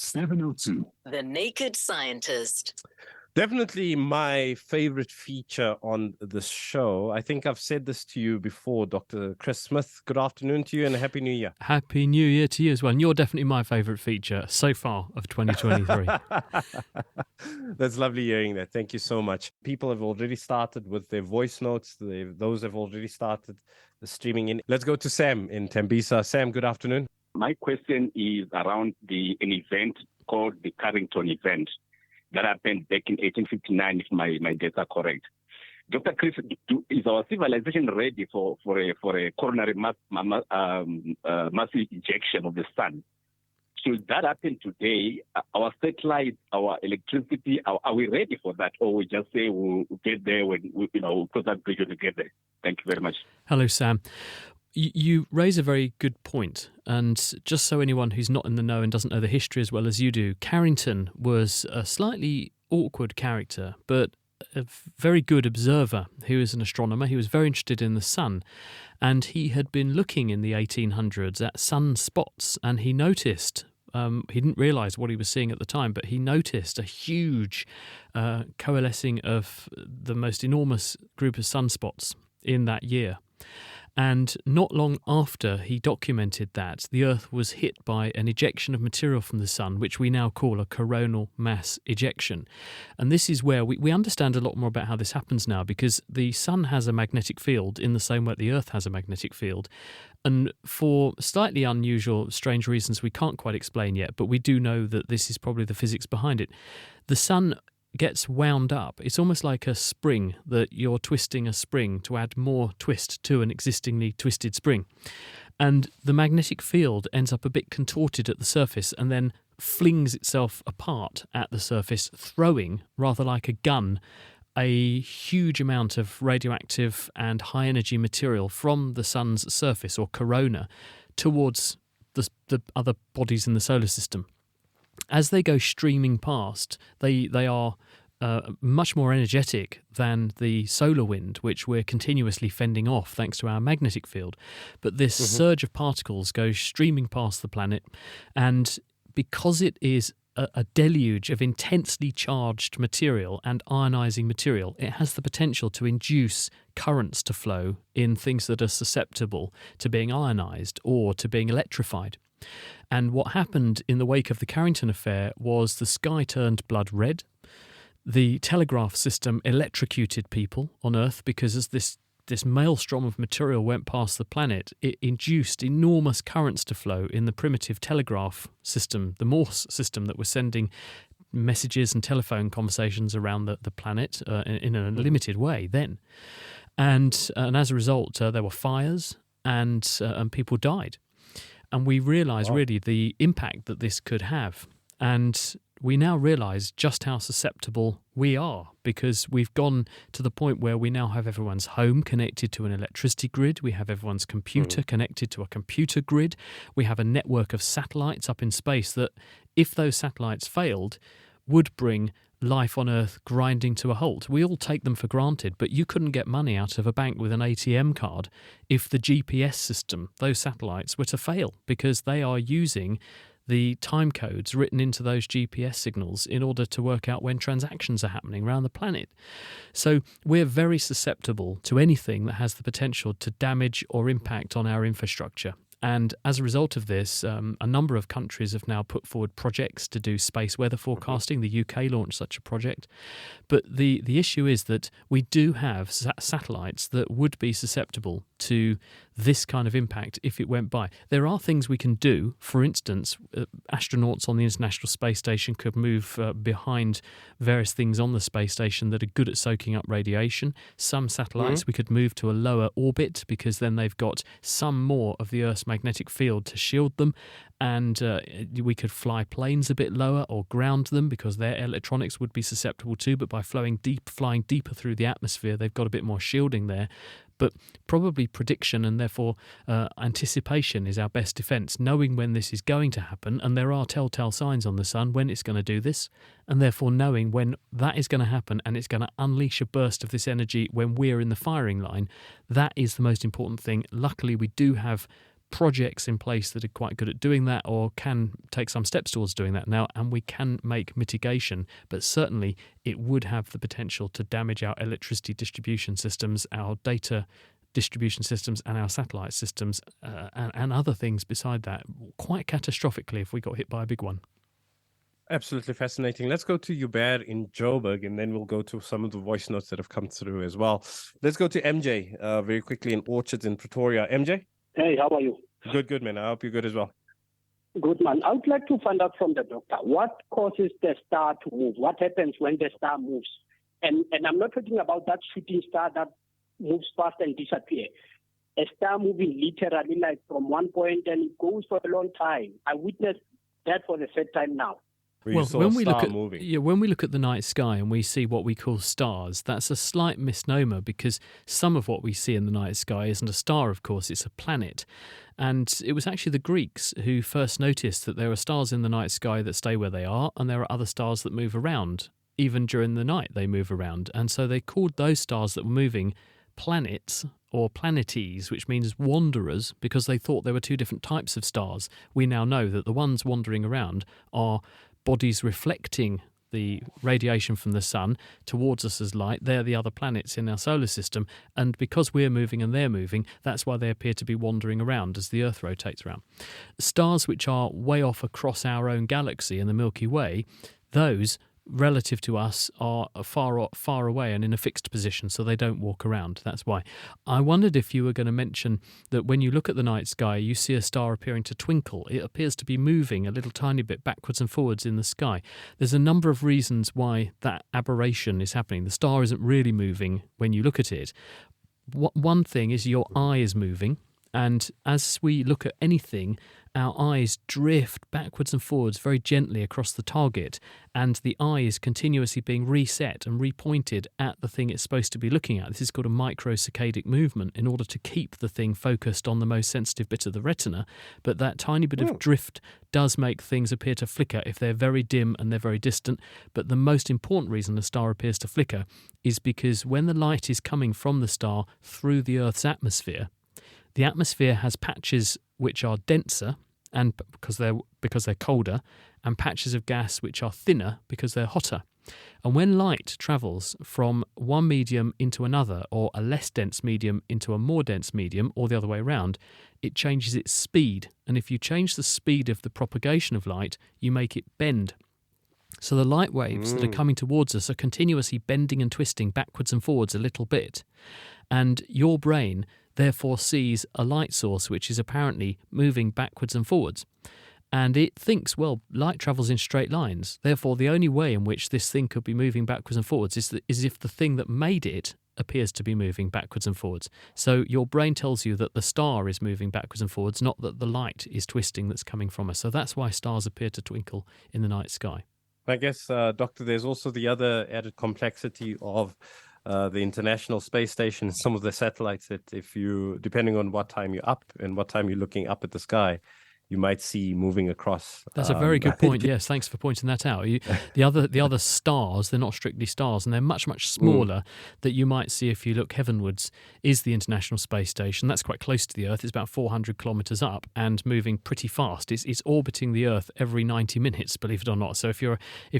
702. The Naked Scientist. Definitely my favorite feature on the show. I think I've said this to you before, Dr. Chris Smith. Good afternoon to you and a Happy New Year. Happy New Year to you as well. And you're definitely my favourite feature so far of 2023. That's lovely hearing that. Thank you so much. People have already started with their voice notes. Those have already started the streaming in. Let's go to Sam in Tembisa. Sam, good afternoon. My question is around an event called the Carrington event that happened back in 1859, if my dates are correct. Dr. Chris, is our civilization ready for a coronary massive ejection of the sun? Should that happen today? Our satellites, our electricity, are we ready for that? Or we just say we'll get there when we'll cross that bridge when we get there? Thank you very much. Hello, Sam. You raise a very good point, and just so anyone who's not in the know and doesn't know the history as well as you do, Carrington was a slightly awkward character, but a very good observer. He was an astronomer. He was very interested in the sun, and he had been looking in the 1800s at sunspots, and he noticed, he didn't realise what he was seeing at the time, but he noticed a huge coalescing of the most enormous group of sunspots in that year. And not long after he documented that, the Earth was hit by an ejection of material from the sun, which we now call a coronal mass ejection. And this is where we understand a lot more about how this happens now, because the sun has a magnetic field in the same way the Earth has a magnetic field. And for slightly unusual, strange reasons we can't quite explain yet, but we do know that this is probably the physics behind it. The sun gets wound up. It's almost like a spring, that you're twisting a spring to add more twist to an existingly twisted spring. And the magnetic field ends up a bit contorted at the surface and then flings itself apart at the surface, throwing, rather like a gun, a huge amount of radioactive and high-energy material from the sun's surface, or corona, towards the other bodies in the solar system. As they go streaming past, they are much more energetic than the solar wind, which we're continuously fending off thanks to our magnetic field. But this surge of particles goes streaming past the planet, and because it is a deluge of intensely charged material and ionizing material, it has the potential to induce currents to flow in things that are susceptible to being ionized or to being electrified. And what happened in the wake of the Carrington affair was the sky turned blood red. The telegraph system electrocuted people on Earth because as this maelstrom of material went past the planet, it induced enormous currents to flow in the primitive telegraph system, the Morse system that was sending messages and telephone conversations around the planet in a limited way then. And as a result, there were fires and people died. And we realised really the impact that this could have. And we now realise just how susceptible we are, because we've gone to the point where we now have everyone's home connected to an electricity grid. We have everyone's computer connected to a computer grid. We have a network of satellites up in space that, if those satellites failed, would bring life on Earth grinding to a halt. We all take them for granted, but you couldn't get money out of a bank with an ATM card if the GPS system, those satellites, were to fail, because they are using the time codes written into those GPS signals in order to work out when transactions are happening around the planet. So we're very susceptible to anything that has the potential to damage or impact on our infrastructure. And as a result of this, a number of countries have now put forward projects to do space weather forecasting. The UK launched such a project. But the issue is that we do have satellites that would be susceptible to this kind of impact if it went by. There are things we can do. For instance, astronauts on the International Space Station could move behind various things on the space station that are good at soaking up radiation. Some satellites we could move to a lower orbit, because then they've got some more of the Earth's magnetic field to shield them, and we could fly planes a bit lower or ground them, because their electronics would be susceptible too, but by flying deeper through the atmosphere, they've got a bit more shielding there. But probably prediction and therefore anticipation is our best defence, knowing when this is going to happen, and there are telltale signs on the sun when it's going to do this, and therefore knowing when that is going to happen and it's going to unleash a burst of this energy when we're in the firing line. That is the most important thing. Luckily, we do have projects in place that are quite good at doing that or can take some steps towards doing that now, and we can make mitigation, but certainly it would have the potential to damage our electricity distribution systems, our data distribution systems and our satellite systems and other things beside that quite catastrophically if we got hit by a big one. Absolutely fascinating. Let's go to Hubert in Joburg, and then we'll go to some of the voice notes that have come through as well. Let's go to MJ very quickly in Orchards in Pretoria. MJ? Hey, how are you? Good, man. I hope you're good as well. Good, man. I would like to find out from the doctor, what causes the star to move? What happens when the star moves? And I'm not talking about that shooting star that moves fast and disappears. A star moving literally like from one point and it goes for a long time. I witnessed that for the third time now. Well, when we look at the night sky and we see what we call stars, that's a slight misnomer because some of what we see in the night sky isn't a star, of course, it's a planet. And it was actually the Greeks who first noticed that there are stars in the night sky that stay where they are, and there are other stars that move around. Even during the night, they move around. And so they called those stars that were moving planets or planetes, which means wanderers, because they thought there were two different types of stars. We now know that the ones wandering around are bodies reflecting the radiation from the sun towards us as light. They're the other planets in our solar system, and because we're moving and they're moving, that's why they appear to be wandering around as the Earth rotates around. Stars which are way off across our own galaxy in the Milky Way, those relative to us are far away and in a fixed position, so they don't walk around. That's why. I wondered if you were going to mention that when you look at the night sky, you see a star appearing to twinkle. It appears to be moving a little tiny bit backwards and forwards in the sky. There's a number of reasons why that aberration is happening. The star isn't really moving when you look at it. One thing is your eye is moving, and as we look at anything, our eyes drift backwards and forwards very gently across the target, and the eye is continuously being reset and repointed at the thing it's supposed to be looking at. This is called a microsaccadic movement in order to keep the thing focused on the most sensitive bit of the retina. But that tiny bit of drift does make things appear to flicker if they're very dim and they're very distant. But the most important reason a star appears to flicker is because when the light is coming from the star through the Earth's atmosphere, the atmosphere has patches which are denser, and because they're colder, and patches of gas which are thinner because they're hotter. And when light travels from one medium into another, or a less dense medium into a more dense medium, or the other way around, it changes its speed. And if you change the speed of the propagation of light, you make it bend. So the light waves that are coming towards us are continuously bending and twisting backwards and forwards a little bit. And your brain therefore sees a light source which is apparently moving backwards and forwards. And it thinks, well, light travels in straight lines. Therefore, the only way in which this thing could be moving backwards and forwards is if the thing that made it appears to be moving backwards and forwards. So your brain tells you that the star is moving backwards and forwards, not that the light is twisting that's coming from us. So that's why stars appear to twinkle in the night sky. I guess, Doctor, there's also the other added complexity of the International Space Station, some of the satellites that depending on what time you're up and what time you're looking up at the sky, you might see moving across. That's a very good point. Yes, thanks for pointing that out. The other stars, they're not strictly stars, and they're much, much smaller that you might see if you look heavenwards, is the International Space Station. That's quite close to the Earth. It's about 400 kilometres up and moving pretty fast. It's orbiting the Earth every 90 minutes, believe it or not. So if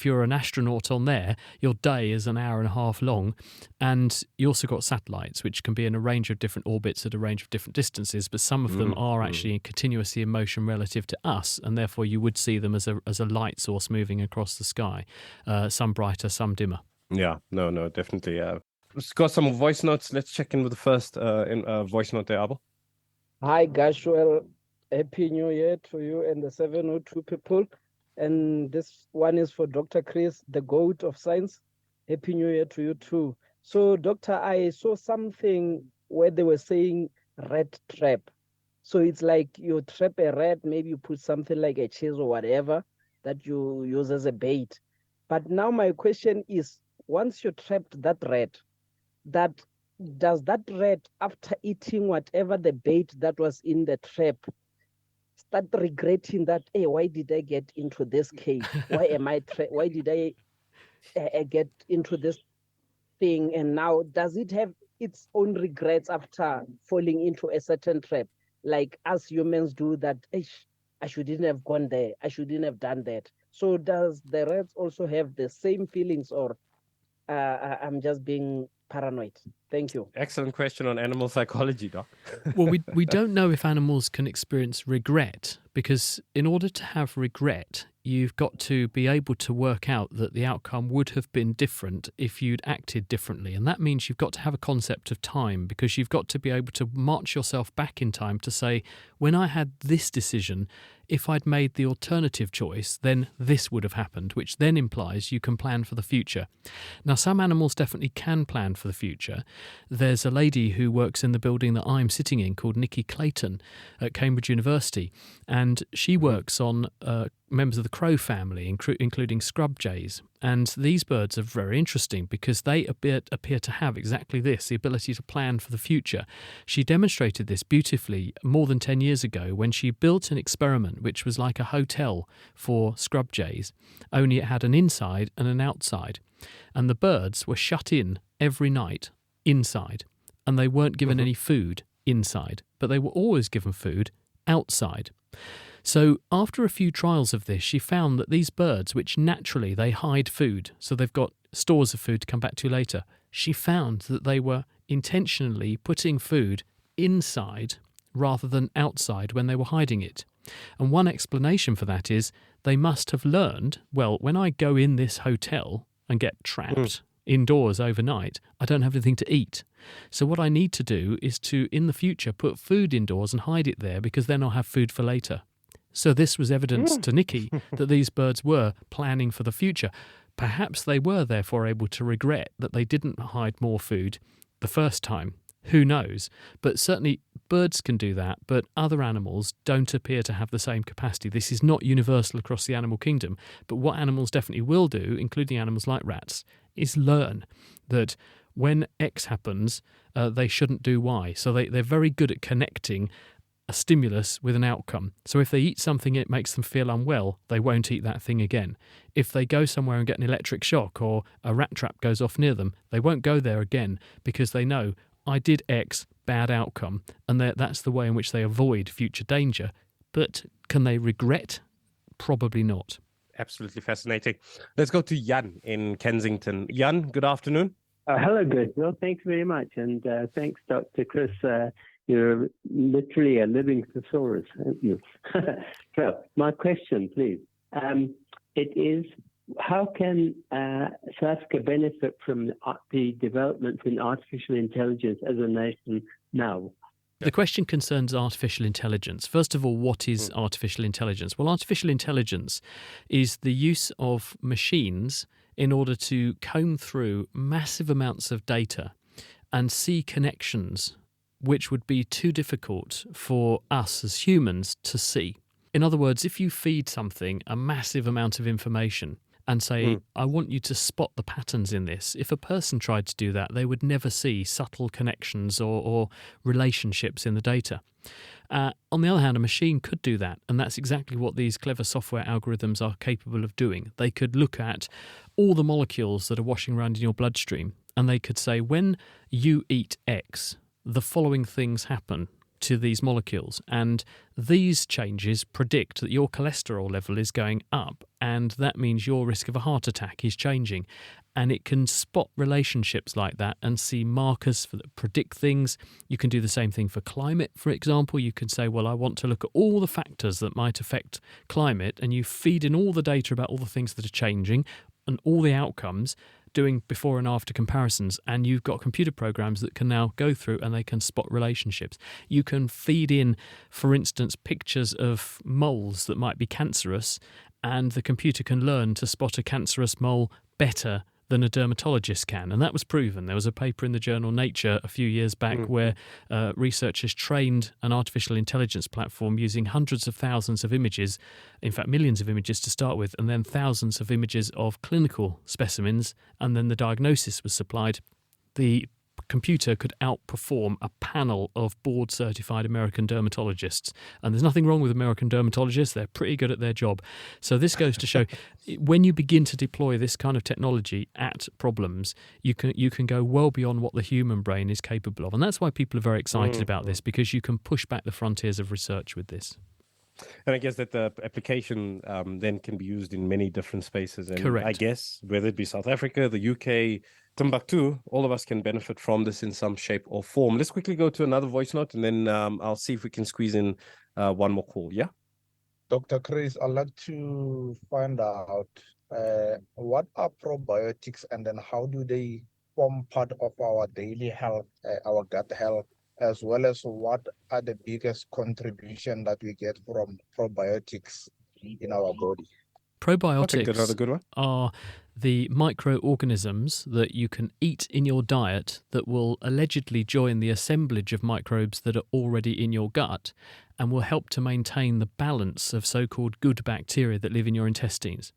you're an astronaut on there, your day is an hour and a half long. And you also got satellites, which can be in a range of different orbits at a range of different distances, but some of them are actually continuously in motion relative to us, and therefore you would see them as a light source moving across the sky, some brighter, some dimmer. Yeah, no, definitely. Let's got some voice notes. Let's check in with the first voice note there, Abel. Hi, Gashwell. Happy New Year to you and the 702 people. And this one is for Dr. Chris, the GOAT of science. Happy New Year to you too. So, Doctor, I saw something where they were saying rat trap. So it's like you trap a rat, maybe you put something like a cheese or whatever that you use as a bait. But now my question is, once you trapped that rat, does that rat, after eating whatever the bait that was in the trap, start regretting that, hey, why did I get into this cave? Why did I get into this thing? And now, does it have its own regrets after falling into a certain trap? like us humans do that. "Eish, I shouldn't have gone there. I shouldn't have done that." So does the rats also have the same feelings, or I'm just being paranoid? Thank you. Excellent question on animal psychology, Doc. Well, we don't know if animals can experience regret, because in order to have regret, you've got to be able to work out that the outcome would have been different if you'd acted differently. And that means you've got to have a concept of time, because you've got to be able to march yourself back in time to say, when I had this decision, if I'd made the alternative choice, then this would have happened, which then implies you can plan for the future. Now, some animals definitely can plan for the future. There's a lady who works in the building that I'm sitting in called Nikki Clayton at Cambridge University, and she works on members of the crow family, including scrub jays. And these birds are very interesting because they appear to have exactly this, the ability to plan for the future. She demonstrated this beautifully more than 10 years ago when she built an experiment which was like a hotel for scrub jays, only it had an inside and an outside. And the birds were shut in every night inside, and they weren't given any food inside, but they were always given food outside. So after a few trials of this, she found that these birds, which naturally they hide food, so they've got stores of food to come back to later, she found that they were intentionally putting food inside rather than outside when they were hiding it. And one explanation for that is they must have learned, well, when I go in this hotel and get trapped indoors overnight, I don't have anything to eat. So what I need to do is to, in the future, put food indoors and hide it there, because then I'll have food for later. So this was evidence to Nikki that these birds were planning for the future. Perhaps they were therefore able to regret that they didn't hide more food the first time. Who knows? But certainly birds can do that, but other animals don't appear to have the same capacity. This is not universal across the animal kingdom, but what animals definitely will do, including animals like rats, is learn that when X happens, they shouldn't do Y. So they're very good at connecting a stimulus with an outcome. So if they eat something it makes them feel unwell, they won't eat that thing again. If they go somewhere and get an electric shock or a rat trap goes off near them, they won't go there again, because they know, I did X, bad outcome, and that's the way in which they avoid future danger. But can they regret? Probably not. Absolutely fascinating. Let's go to Jan in Kensington. Jan, good afternoon. Hello, good. Well, thanks very much. And thanks, Dr. Chris. You're literally a living thesaurus, aren't you? So, my question, please. It is, how can South Africa benefit from the developments in artificial intelligence as a nation now? The question concerns artificial intelligence. First of all, what is artificial intelligence? Well, artificial intelligence is the use of machines in order to comb through massive amounts of data and see connections which would be too difficult for us as humans to see. In other words, if you feed something a massive amount of information and say, I want you to spot the patterns in this, if a person tried to do that, they would never see subtle connections or relationships in the data. On the other hand, a machine could do that, and that's exactly what these clever software algorithms are capable of doing. They could look at all the molecules that are washing around in your bloodstream, and they could say, when you eat X, the following things happen to these molecules, and these changes predict that your cholesterol level is going up, and that means your risk of a heart attack is changing. And it can spot relationships like that and see markers that predict things. You can do the same thing for climate, for example. You can say, well, I want to look at all the factors that might affect climate, and you feed in all the data about all the things that are changing and all the outcomes, doing before and after comparisons, and you've got computer programs that can now go through and they can spot relationships. You can feed in, for instance, pictures of moles that might be cancerous, and the computer can learn to spot a cancerous mole better than a dermatologist can. And that was proven. There was a paper in the journal Nature a few years back where researchers trained an artificial intelligence platform using hundreds of thousands of images, in fact millions of images to start with, and then thousands of images of clinical specimens, and then the diagnosis was supplied. The computer could outperform a panel of board-certified American dermatologists. And there's nothing wrong with American dermatologists. They're pretty good at their job. So this goes to show when you begin to deploy this kind of technology at problems, you can go well beyond what the human brain is capable of. And that's why people are very excited about this, because you can push back the frontiers of research with this. And I guess that the application then can be used in many different spaces. And Correct. I guess whether it be South Africa, the UK, Timbuktu, all of us can benefit from this in some shape or form. Let's quickly go to another voice note, and then I'll see if we can squeeze in one more call. Yeah? Dr. Chris, I'd like to find out what are probiotics, and then how do they form part of our daily health, our gut health, as well as what are the biggest contribution that we get from probiotics in our body? Probiotics another good one. are the microorganisms that you can eat in your diet that will allegedly join the assemblage of microbes that are already in your gut and will help to maintain the balance of so-called good bacteria that live in your intestines.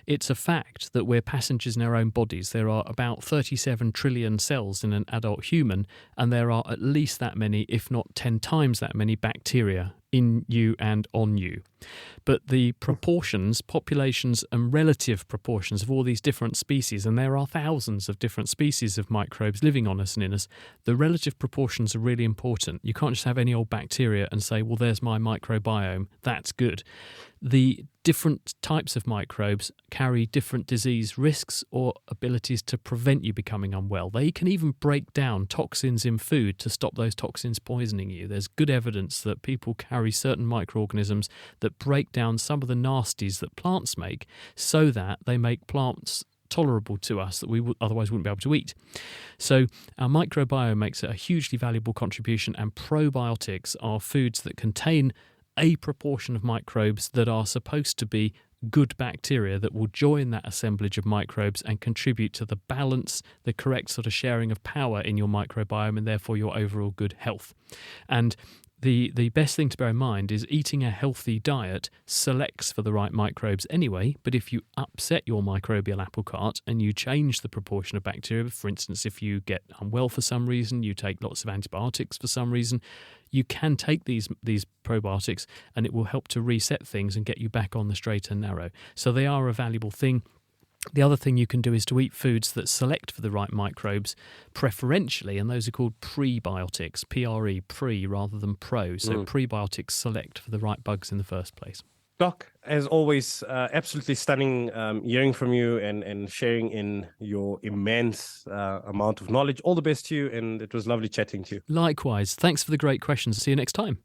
It's a fact that we're passengers in our own bodies. There are about 37 trillion cells in an adult human, and there are at least that many, if not 10 times that many bacteria in you and on you. But the proportions, populations and relative proportions of all these different species, and there are thousands of different species of microbes living on us and in us, the relative proportions are really important. You can't just have any old bacteria and say, well, there's my microbiome, that's good. The different types of microbes carry different disease risks or abilities to prevent you becoming unwell. They can even break down toxins in food to stop those toxins poisoning you. There's good evidence that people carry certain microorganisms that break down some of the nasties that plants make so that they make plants tolerable to us that we otherwise wouldn't be able to eat. So our microbiome makes a hugely valuable contribution, and probiotics are foods that contain a proportion of microbes that are supposed to be good bacteria that will join that assemblage of microbes and contribute to the balance, the correct sort of sharing of power in your microbiome, and therefore your overall good health. And the best thing to bear in mind is eating a healthy diet selects for the right microbes anyway, but if you upset your microbial apple cart and you change the proportion of bacteria, for instance, if you get unwell for some reason, you take lots of antibiotics for some reason, you can take these probiotics and it will help to reset things and get you back on the straight and narrow. So they are a valuable thing. The other thing you can do is to eat foods that select for the right microbes preferentially, and those are called prebiotics, P-R-E, pre rather than pro. So prebiotics select for the right bugs in the first place. Doc, as always, absolutely stunning hearing from you and sharing in your immense amount of knowledge. All the best to you, and it was lovely chatting to you. Likewise. Thanks for the great questions. See you next time.